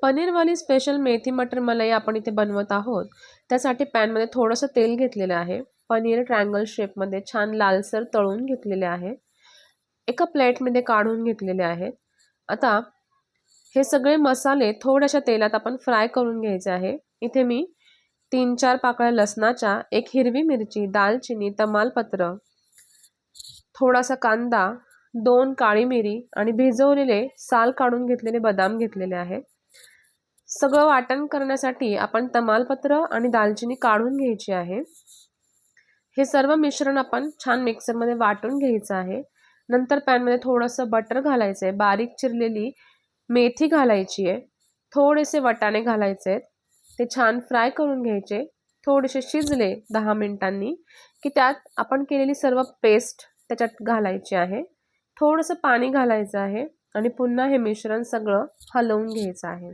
पनीरवाली special मेथी मटर मलाई आपण इथे बनवत आहोत। त्यासाठी पॅनमध्ये थोडंसं तेल घेतलेलं आहे। पनीर ट्रायंगल शेपमध्ये छान लालसर तळून घेतलेले आहे। एका प्लेटमध्ये काढून घेतलेले आहेत। आता हे सगळे मसाले थोड्याशा तेलात आपण फ्राय करून घ्यायचे आहे। इथे मी 3-4 पाकळ्या लसणाच्या, 1 हिरवी मिरची, दालचिनी, तमालपत्र, थोडासा कांदा, 2 काळी मिरी आणि भिजवलेले साल काढून घेतलेले बदाम घेतलेले आहेत। सगळं वाटण करण्यासाठी आपण तमालपत्र आणि दालचिनी काढून घ्यायची आहे। हे सर्व मिश्रण आपण छान मिक्सरमध्ये वाटून घ्यायचं आहे। नंतर पॅनमध्ये थोडंसं बटर घालायचं आहे। बारीक चिरलेली मेथी घालायची आहे। थोडेसे वाटाणे घालायचे आहेत। ते छान फ्राय करून घ्यायचे। थोडेसे शिजले 10 मिनिटांनी की त्यात आपण केलेली सर्व पेस्ट त्याच्यात घालायची आहे। थोडंसं पाणी घालायचं आहे आणि पुन्हा हे मिश्रण सगळं हलवून घ्यायचं आहे।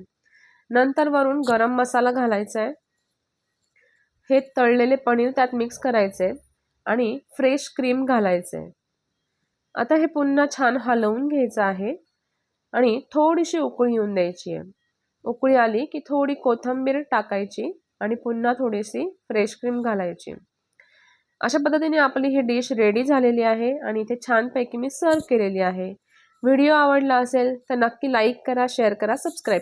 नंतर वरून गरम मसाला घालायचा आहे। हे तळलेले पनीर त्यात मिक्स करायचे आणि फ्रेश क्रीम घालायचे। आता हे पुन्हा छान हलवून घ्यायचं आहे आणि थोडीशी उकळी येऊन द्यायची आहे। उकळी आली की थोडी कोथिंबीर टाकायची आणि पुन्हा थोडीशी फ्रेश क्रीम घालायची। अशा पद्धतीने आपली ही डिश रेडी झालेली आहे आणि इथे छानपैकी मी सर्व केलेली आहे। व्हिडिओ आवडला असेल तर नक्की लाईक करा, शेअर करा, सबस्क्राईब